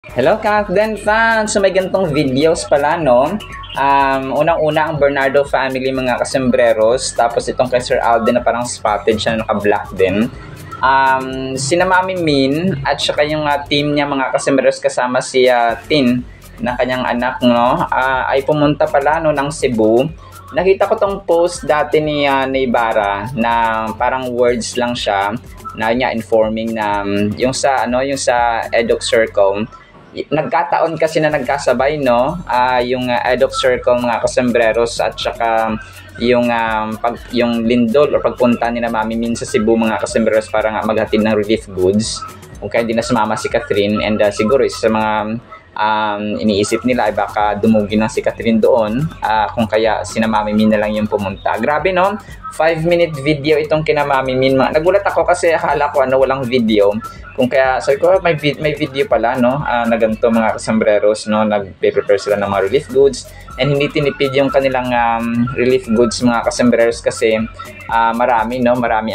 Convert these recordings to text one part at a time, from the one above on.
Hello, Captain fans! So may gantong videos pala, no? Unang-una ang Bernardo family, mga kasembreros. Tapos itong kay Sir Alden na parang spotted siya, naka-black din. Sina Mami Min at saka yung team niya, mga kasembreros, kasama si Tin na kanyang anak, no? Ay pumunta pala, no, ng Cebu. Nakita ko tong post dati ni Ibarra na parang words lang siya na niya informing na yung sa EDUC Circle. Nagkataon kasi na nagkasabay, no, yung EDUC Circle, mga kasembreros, at saka yung lindol o pagpunta ni na Mami Min sa Cebu, mga kasembreros, para nga maghatid ng relief goods. Kaya hindi na sumama si Catherine, and siguro isa sa mga iniisip nila ay baka dumugin ng si Catherine doon, kung kaya sina Mami Min na lang yung pumunta. Grabe, no? 5-minute video itong kina Mami Min. Nagulat ako kasi akala ko walang video. Kung kaya sabi ko may video pala, no, na ganito, mga kasembreros, no, nagpe-prepare sila ng mga relief goods, and hindi tinipid yung kanilang relief goods, mga kasembreros, kasi marami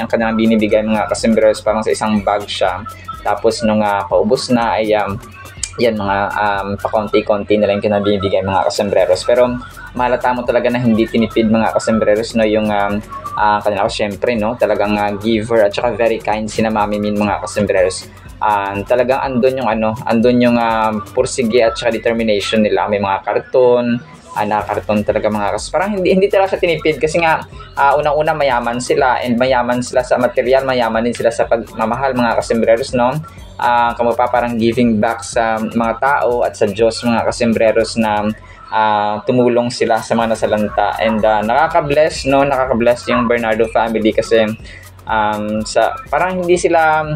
ang kanilang binibigay, mga kasembreros, parang sa isang bag siya. Tapos nung paubos na ay yan, mga pakonti-konti na lang yung binibigay, mga kasembreros. Pero malata mo talaga na hindi tinipid, mga kasembreros, no, yung kanila ko, syempre, no, talagang giver at saka very kind sina Mami Min, mga kasembreros. Talagang andun yung pursige at saka determination nila. May mga karton, karton talaga, mga kasembreros. Parang hindi talaga siya tinipid kasi nga unang-una mayaman sila, and mayaman sila sa material, mayaman din sila sa pagmamahal, mga kasembreros, no. Parang giving back sa mga tao at sa Diyos, mga kasembreros, na tumulong sila sa mga nasalanta, and nakaka-bless yung Bernardo family kasi parang hindi sila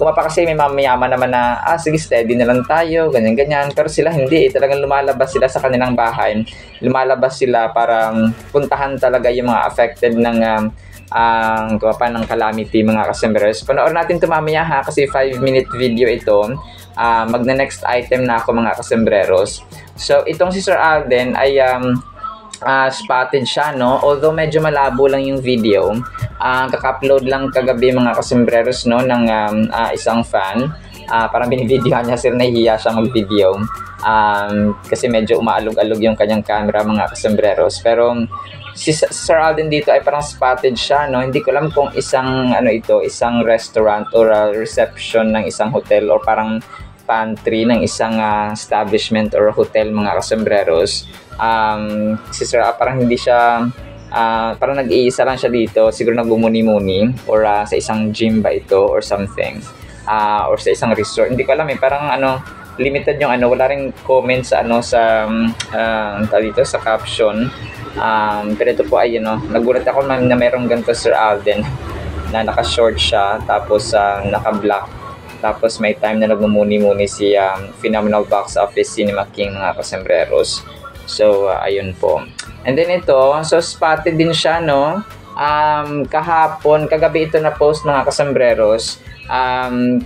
kasi may mamayaman naman na sige, steady na lang tayo, ganyan, pero sila hindi, talagang lumalabas sila sa kanilang bahay, lumalabas sila para puntahan talaga yung mga affected ng ng calamity, mga kasembreros. Panoorin natin ito mamaya, kasi 5-minute video ito. Magna-next item na ako, mga kasembreros. So itong si Sir Alden ay spotted siya, no, although medyo malabo lang yung video. Kaka-upload lang kagabi, mga kasembreros, no, ng isang fan. Parang binivideohan niya, sir, nahihiya siya mag-video kasi medyo umaalog-alog yung kanyang camera, mga kasembreros. Pero si Sir Alden dito ay parang spotted siya, no. Hindi ko alam kung isang isang restaurant or reception ng isang hotel, or parang pantry ng isang establishment or hotel, mga kasembreros. Si Sir parang hindi siya parang nag-iisa lang siya dito, siguro nagbumuni-muni, or sa isang gym ba ito or something, or sa isang resort, hindi ko alam parang limited yung wala ring comments sa dito sa caption. Pero ito po ay nagulat ako na mayroong ganito Sir Alden na naka-short siya, tapos naka-black, tapos may time na nagmumuni-muni si Phenomenal Box Office Cinema King, mga kasembreros. So ayun po. And then ito, so spotted din siya, no, kagabi ito na post, mga kasembreros,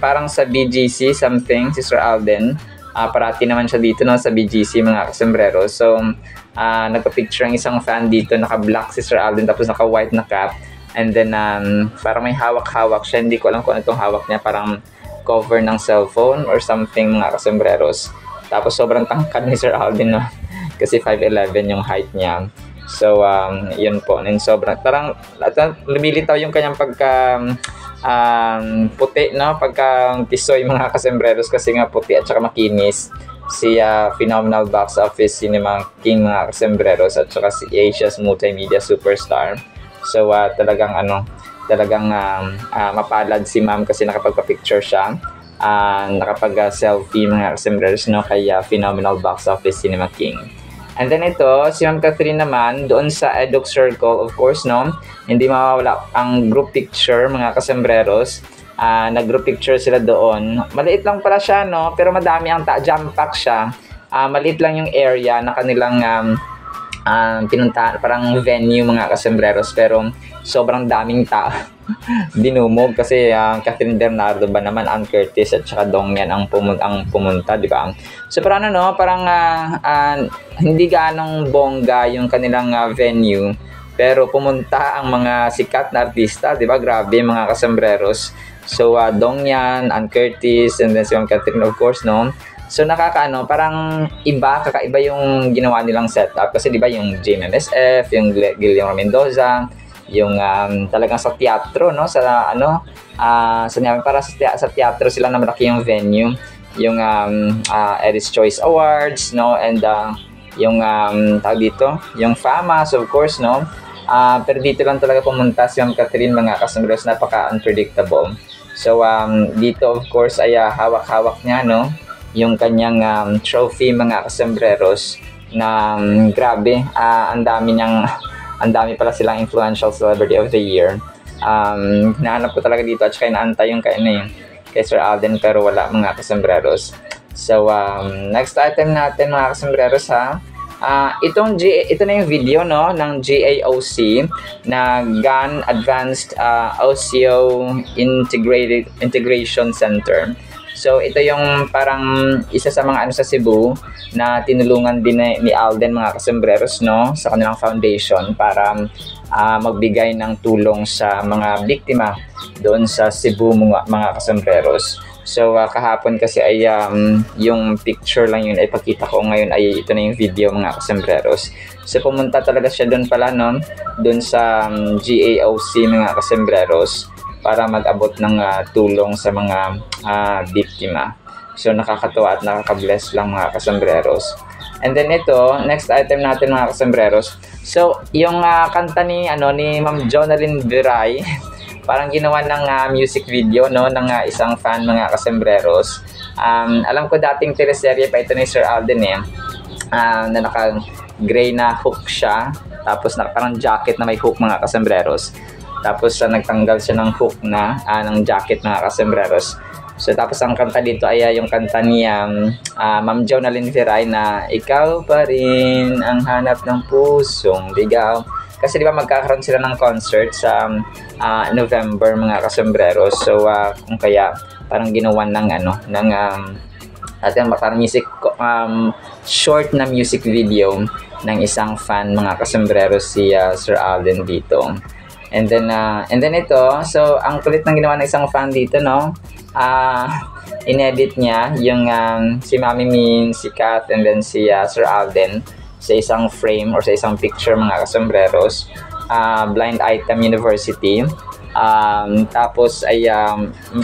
parang sa BGC something, si Sir Alden. Parati naman siya dito, no, sa BGC, mga kasembreros. So nagpa-picture ang isang fan dito, naka-black si Sir Alden, tapos naka-white na cap, and then parang may hawak-hawak siya, hindi ko alam kung ano itong hawak niya, parang cover ng cellphone or something, mga kasembreros. Tapos sobrang tangkad ni Sir Alden, no, kasi 5'11" yung height niya. So yun po, and sobrang parang lumilitaw yung kanyang pagka puti, no, pagka tisoy, mga kasembreros, kasi nga puti at saka makinis si Phenomenal Box Office Cinema King, mga kasembreros, at saka si Asia's multimedia superstar. So talagang mapalad si ma'am kasi nakapagpa-picture siya, nakapag-selfie, mga kasembreros, no, kay Phenomenal Box Office Cinema King. And then ito, si Ma'am Catherine naman, doon sa EDUC Circle, of course, no, hindi mawawala ang group picture, mga kasembreros. Nag-group picture sila doon. Maliit lang pala siya, no, pero madami ang jam pack siya. Maliit lang yung area na kanilang pinunta, parang venue, mga kasembreros, pero sobrang daming tao. Dinumog kasi Catherine Bernardo ba naman, Ann Curtis at saka Dongyan ang pumunta, di ba? So parang parang hindi ganong bongga yung kanilang venue, pero pumunta ang mga sikat na artista, di ba? Grabe, mga kasembreros. So Dongyan, Ann Curtis, and then si Ma'am Catherine, of course, no. So nakakaano, parang kakaiba yung ginawa nilang setup kasi 'di ba yung JMMSF, yung Guillermo Mendoza, yung talagang sa teatro, no, sa para sa teatro sila na malaki yung venue, yung Edits Choice Awards, no, and yung tawag dito, yung FAMAS, of course, no. Pero dito lang talaga pumunta si Ma'am Catherine, mga kasambreros, napaka-unpredictable. So dito of course ay hawak-hawak niya, no, yung kanyang trophy, mga kasambreros, na grabe, ang dami pala silang influential celebrity of the year. Hinahanap ko talaga dito at saka inaantay yung kay Sir Alden, pero wala, mga kasambreros. So next item natin, mga kasambreros, ito na yung video, no, ng GAOC na GAN Advanced Osseo Integration Center. So ito yung parang isa sa mga sa Cebu na tinulungan din ni Alden, mga kasambreros, no, sa kanilang foundation para magbigay ng tulong sa mga biktima doon sa Cebu, mga kasambreros. So kahapon kasi ay yung picture lang yun ay pakita ko, ngayon ay ito na yung video, mga kasambreros. So pumunta talaga siya doon pala, no, doon sa GAOC, mga kasambreros, para mag-abot ng tulong sa mga biktima. So nakakatuwa at nakaka-bless lang, mga kasambreros. And then ito, next item natin, mga kasambreros. So yung kanta ni Ma'am Jonalyn Viray, parang ginawa ng music video, no, ng isang fan, mga kasambreros. Alam ko dating teleserye pa ito ni Sir Alden, na naka-gray na hook siya, tapos parang jacket na may hook, mga kasambreros. Tapos nagtanggal siya ng hook ng jacket, mga kasambreros. So tapos ang kanta dito ay yung kanta ni Ma'am Jonalyn Viray na Ikaw pa rin ang hanap ng pusong ligaw. Kasi di ba magkakaroon sila ng concert sa November, mga kasambreros. So kung kaya parang ginawan ng parang music short na music video ng isang fan, mga kasambreros, si Sir Alden dito. And then ito, so ang kulit ng ginawa ng isang fan dito, no, inedit niya yung si Mami Min, si Kat, and then si Sir Alden sa isang frame or sa isang picture, mga kasambreros. Blind Item University. Tapos ay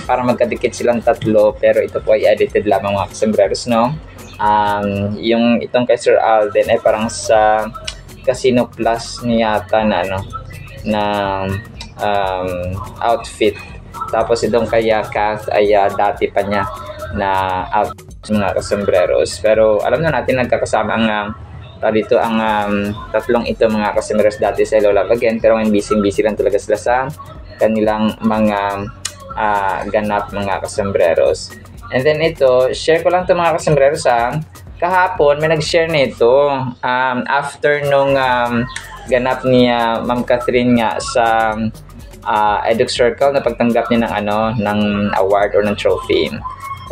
parang magkadikit silang tatlo, pero ito po ay edited lamang, mga kasambreros, no. Yung itong kay Sir Alden ay parang sa Casino Plus niya yata na outfit. Tapos itong kay Kath ay dati pa niya na outfit, mga kasambreros. Pero alam na natin, nagkakasama dito ang tatlong ito, mga kasambreros, dati sa Hello Love Again, pero ngayon busy lang talaga sila sa kanilang mga ganap, mga kasambreros. And then ito, share ko lang ito, mga kasambreros, kahapon may nag-share nito after nung ganap ni Ma'am Catherine nga sa Edux Circle na pagtanggap niya ng award or ng trophy.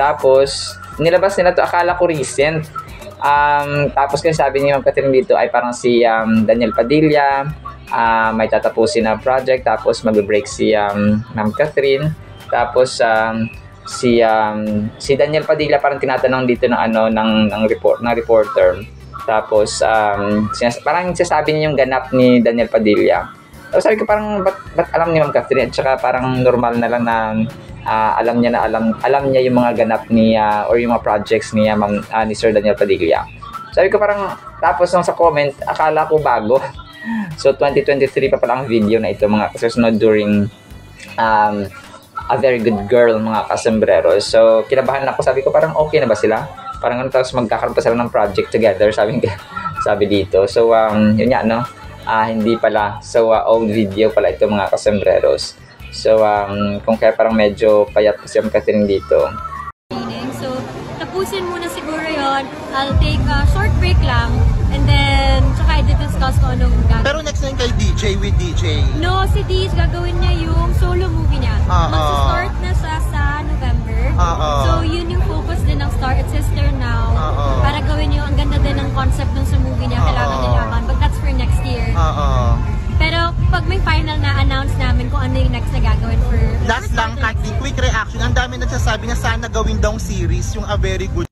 Tapos nilabas nila to, akala ko recent. Tapos kasi sabi ni Ma'am Catherine dito ay parang si Daniel Padilla may tatapusin na project, tapos mag-break si Ma'am Catherine. Tapos si Daniel Padilla parang tinatanong dito ng reporter. Tapos parang sinasabi niya yung ganap ni Daniel Padilla. Tapos sabi ko, parang ba't alam ni Ma'am Catherine, at saka parang normal na lang na alam niya yung mga ganap niya or yung mga projects niya, ni Sir Daniel Padilla. Sabi ko parang, tapos nung sa comment, akala ko bago. So 2023 pa pala ang video na ito, mga kasunod during A Very Good Girl, mga kasambreros. So kinabahan ako, sabi ko parang okay na ba sila? Parang tapos magkakaroon pa sila ng project together, sabi dito. So yun nga, no? Hindi pala. So old video pala ito, mga kasambreros. So kung kaya parang medyo payat kasi yung Catherine dito. So tapusin muna siguro yon. I'll take a short break lang and then tsaka i-discuss ko anong gagawin. Pero next na kay DJ with DJ. No, si DJ gagawin niya yung solo movie niya. Magsa-start na siya sa November. So yun yung focus din ng Star at Sister Now. Para gawin yung, ang ganda din ng concept dun sa movie niya. Kailangan nilaban. But that's for next year. Pero pag may final na announce namin kung ano yung next na gagawin for... Last lang, Kathleen, quick reaction. Ang dami nagsasabi na sana gawin daw series yung A Very Good.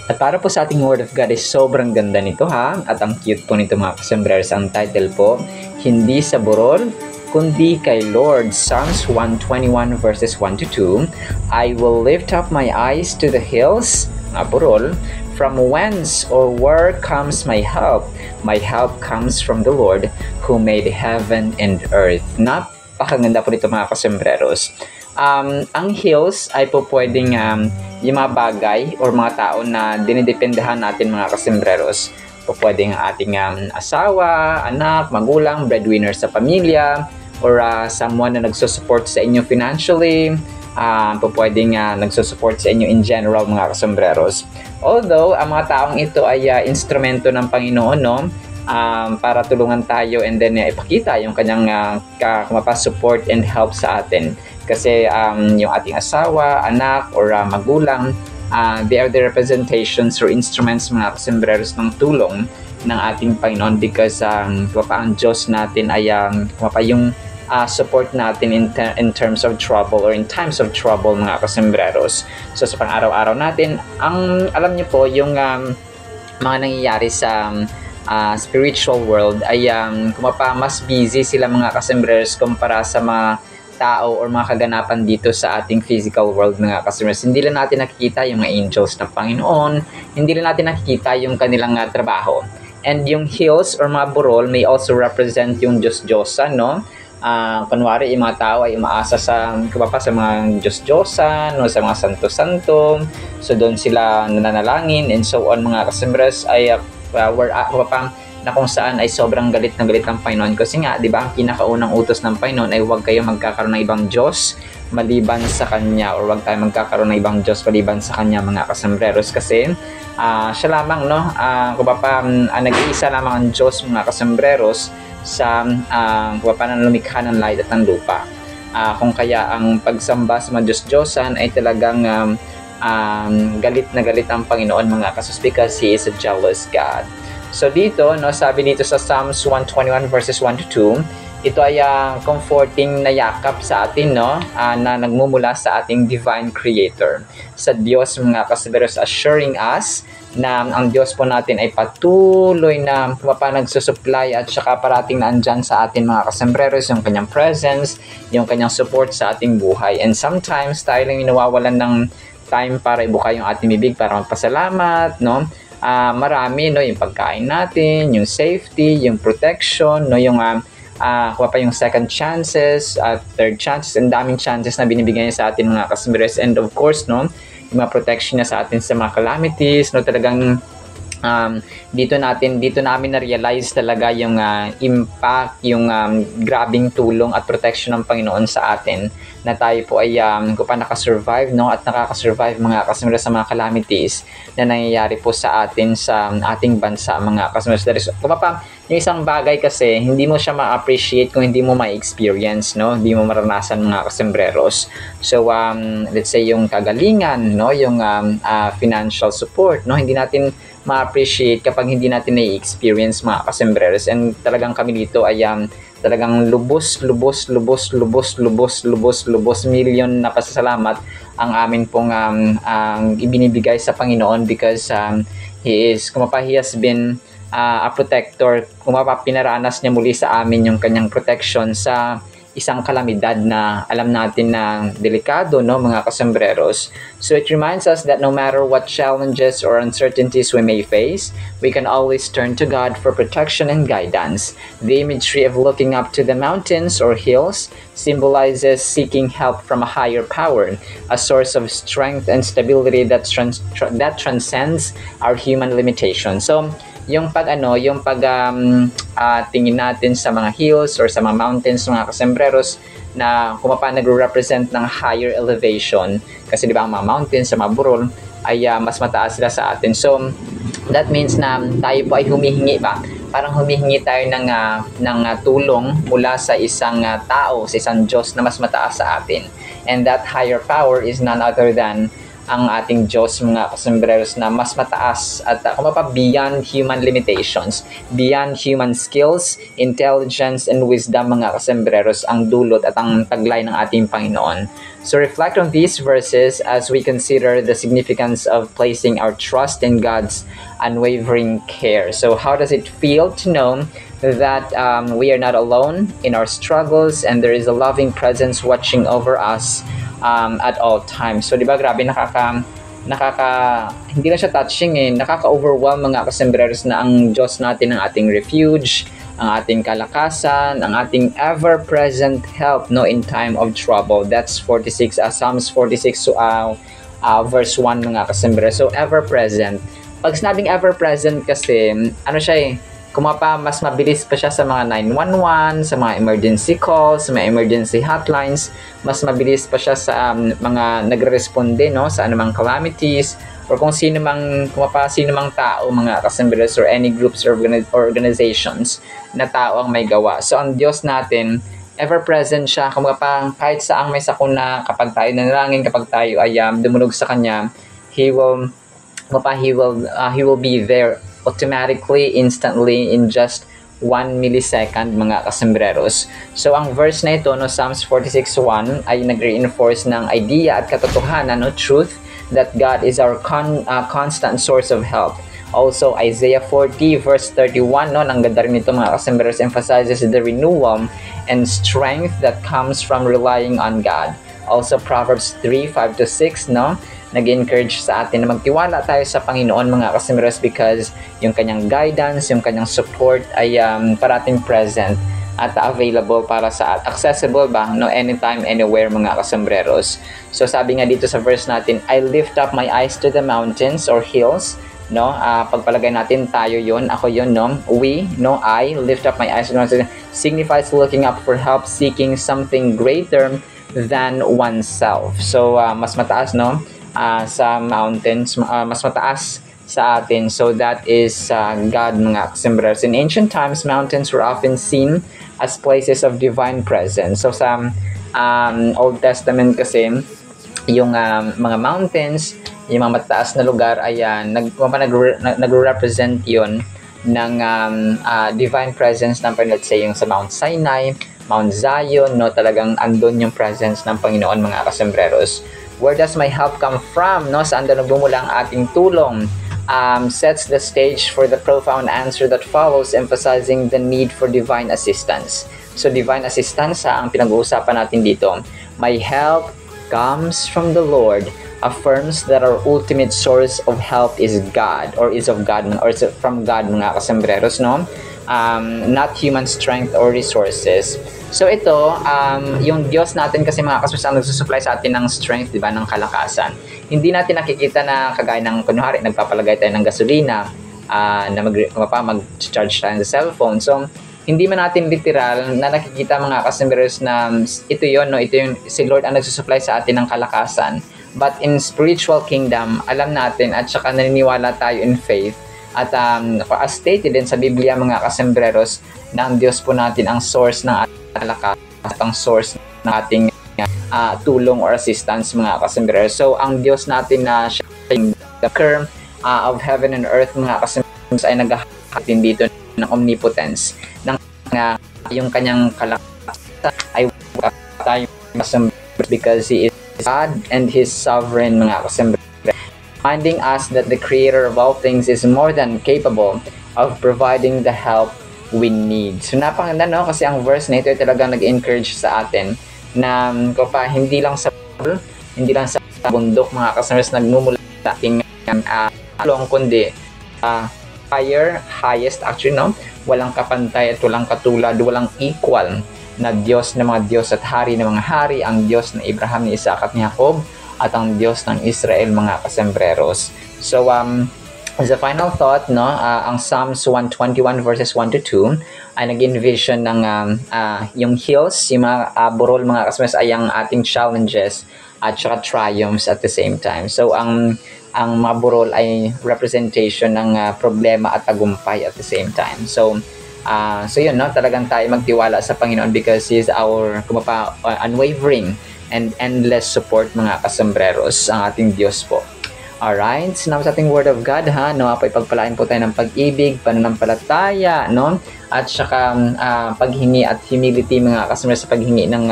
At para po sa ating Word of God is sobrang ganda nito ha. At ang cute po nito mga kasembreros. Ang title po, Hindi sa Burol, kundi kay Lord. Psalms 121 verses 1 to 2. I will lift up my eyes to the hills, burol, from whence or where comes my help? My help comes from the Lord who made heaven and earth. Napakaganda po nito mga kasembreros. Ang hills ay po pwedeng yung mga bagay or mga tao na dinidependahan natin mga kasembreros. Po pwedeng ating asawa, anak, magulang, breadwinner sa pamilya, or someone na nagsusupport sa inyo financially, po pwedeng nagsusupport sa inyo in general mga kasembreros. Although, ang mga taong ito ay instrumento ng Panginoon, no? Para tulungan tayo and then ipakita yung kanyang support and help sa atin. Kasi yung ating asawa, anak, or magulang, they are the representations or instruments mga kasembreros ng tulong ng ating Panginoon because ang Diyos natin ay yung support natin in terms of trouble or in times of trouble mga kasembreros. So sa pang-araw-araw natin, alam niyo po yung mga nangyayari sa spiritual world ay mas busy sila mga kasembreros kumpara sa mga tao or mga kaganapan dito sa ating physical world mga kasembreros. Hindi lang natin nakikita yung mga angels ng Panginoon, hindi lang natin nakikita yung kanilang trabaho. And yung hills or mga burol may also represent yung Diyos-Diyosan, no? Kunwari, yung mga tao ay umaasa sa mga Diyos-Diyosan, no? Sa mga santo-santo. So, doon sila nananalangin and so on mga kasembreros ay na kung saan ay sobrang galit na galit ang Panginoon. Kasi nga, di ba, ang pinakaunang utos ng Panginoon ay huwag kayo magkakaroon ng ibang Diyos maliban sa Kanya or huwag tayo magkakaroon ng ibang Diyos maliban sa Kanya mga kasembreros. Kasi siya lamang, no, nag-iisa lamang ang Diyos mga kasembreros sa ng lumikha ng langit at ng lupa. Kung kaya ang pagsamba sa mga Diyos-Diyosan ay talagang galit na galit ang Panginoon mga kasus because He is a jealous God. So dito, no, sabi dito sa Psalms 121 verses 1 to 2, ito ay comforting na yakap sa atin, no, na nagmumula sa ating divine creator. Sa Diyos mga kasembreros, assuring us na ang Diyos po natin ay patuloy na nagsusupply at saka parating na andyan sa atin mga kasembreros yung kanyang presence, yung kanyang support sa ating buhay. And sometimes tayo lang nawawalan ng time para ibuka yung ating bibig para magpasalamat, no? Marami, no, yung pagkain natin, yung safety, yung protection, no, yung yung second chances, third chances, and daming chances na binibigay niya sa atin mga kasembreros. And of course, no, yung mga protection niya sa atin sa mga calamities, no, talagang dito namin na-realize talaga yung impact, yung grabing tulong at protection ng Panginoon sa atin na tayo po ay nakasurvive, no, at nakakasurvive mga kasembreros sa mga calamities na nangyayari po sa atin sa ating bansa mga kasembreros. Yung isang bagay kasi hindi mo siya ma-appreciate kung hindi mo ma-experience, no, hindi mo maranasan mga kasembreros. So let's say yung kagalingan, no, yung financial support, no, hindi natin ma-appreciate kapag hindi natin na-experience mga kasembreros. And talagang kami dito ay talagang lubos million na pasasalamat ang amin pong ibinibigay sa Panginoon because He has been a protector. Pinaranas niya muli sa amin yung kanyang protection sa isang kalamidad na alam natin na delikado, no, mga kasembreros. So it reminds us that no matter what challenges or uncertainties we may face, we can always turn to God for protection and guidance. The imagery of looking up to the mountains or hills symbolizes seeking help from a higher power, a source of strength and stability that transcends our human limitations. So yung tingin natin sa mga hills or sa mga mountains mga kasembreros na nagre-represent ng higher elevation kasi di ba ang mga mountains sa mga burol ay mas mataas sila sa atin. So that means na tayo po ay humihingi tayo ng tulong mula sa isang tao, sa isang Diyos na mas mataas sa atin. And that higher power is none other than ang ating Diyos, mga kasembreros, na mas mataas at kung mapa beyond human limitations, beyond human skills, intelligence, and wisdom, mga kasembreros, ang dulot at ang taglay ng ating Panginoon. So reflect on these verses as we consider the significance of placing our trust in God's unwavering care. So how does it feel to know that we are not alone in our struggles and there is a loving presence watching over us at all times? So, di ba, grabe, hindi na siya touching nakaka-overwhelm, mga kasembreros, na ang Diyos natin ang ating refuge, ang ating kalakasan, ang ating ever-present help, no, in time of trouble. That's Psalms 46, verse 1, mga kasembreros. So, ever-present. Pag sinabing ever-present kasi, ano siya mas mabilis pa siya sa mga 911, sa mga emergency calls, sa mga emergency hotlines. Mas mabilis pa siya sa mga nagre-responde, no, sa anumang calamities, or kung sino mang tao, mga kasembreros, or any groups or organizations na tao ang may gawa. So ang Diyos natin, ever-present siya. Kahit saang may sakuna, kapag tayo nanalangin, kapag tayo ay dumulog sa Kanya, He will be there automatically, instantly, in just 1 millisecond, mga kasembreros. So ang verse na ito, no, Psalms 46:1, ay nag-reinforce ng idea at katotohanan, no, truth, that God is our constant source of help. Also, Isaiah 40 verse 31, no, ang ganda rin nito, mga kasembreros, emphasizes the renewal and strength that comes from relying on God. Also, Proverbs 3:5-6, no, nag-encourage sa atin na magtiwala tayo sa Panginoon, mga kasembreros, because yung kanyang guidance, yung kanyang support ay parating present at available para sa accessible ba, no, anytime, anywhere, mga kasembreros. So sabi nga dito sa verse natin, I lift up my eyes to the mountains or hills, no, pagpalagay natin tayo yon, ako yon, no, we, no, I lift up my eyes to the mountains signifies looking up for help, seeking something greater than oneself. So mas mataas, no, sa mountains, mas mataas sa atin. So that is God, mga kasembreros. In ancient times, mountains were often seen as places of divine presence. So sa Old Testament kasi, yung mga mountains, yung mga mataas na lugar, ay nagre-represent yun ng divine presence ng Panginoon. Let's say yung sa Mount Sinai, Mount Zion, no, talagang andun yung presence ng Panginoon, mga kasembreros. Where does my help come from? No, saan daw nagmumula ang ating tulong? Sets the stage for the profound answer that follows, emphasizing the need for divine assistance. So, divine assistance ang pinag-uusapan natin dito. My help comes from the Lord affirms that our ultimate source of help is God, or is of God, or is from God, mga kasembreros, no? Not human strength or resources. So ito, yung Diyos natin kasi, mga kasembreros, ang nagsusupply sa atin ng strength, di ba, ng kalakasan. Hindi natin nakikita na kagaya ng, kunwari, nagpapalagay tayo ng gasolina, na mag-charge tayo sa cellphone. So, hindi man natin literal na nakikita, mga kasembreros, na ito yon, no, ito yung si Lord ang nagsusupply sa atin ng kalakasan. But in spiritual kingdom, alam natin at saka naniniwala tayo in faith. At as stated din sa Biblia, mga kasembreros, na ang Diyos po natin ang source ng ating kalakasan at ang source ng ating tulong or assistance, mga kasembreros. So, ang Diyos natin na siya yung maker of heaven and earth, mga kasembreros, ay naghahatin dito ng omnipotence. Ng yung kanyang kalakasan ay tayo kasembreros because He is God and His sovereign, mga kasembreros, reminding us that the Creator of all things is more than capable of providing the help we need. So napakaganda, no? Kasi ang verse na ito ay talagang nag-encourage sa atin na hindi lang sa bundok, mga kasembreros, nagmumula sa ating tulong, kundi higher, highest, actually, no? Walang kapantay at walang katulad, walang equal na Diyos ng mga Diyos at Hari ng mga Hari, ang Diyos ng Abraham, ni Isaac at ni Jacob, at ang Diyos ng Israel, mga kasembreros. So, as a final thought, no, ang Psalms 121 verses 1-2 ay nag-envision ng yung hills, yung mga burol, mga kasembreros, ay ang ating challenges at saka triumphs at the same time. So, ang mga burol ay representation ng problema at tagumpay at the same time. So, So yun, no? Talagang tayo magtiwala sa Panginoon because He is our unwavering and endless support, mga kasambreros, ang ating Diyos po. Alright, sinama sa ating Word of God, ha? No, pagpalain po tayo ng pag-ibig, pananampalataya, no? At saka paghingi at humility, mga kasambreros, sa paghingi ng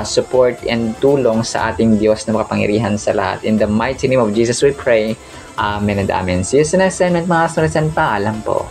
support and tulong sa ating Diyos na makapangyarihan sa lahat. In the mighty name of Jesus we pray. Amen and amen. See you sa next segment, mga kasambreros. Paalam po.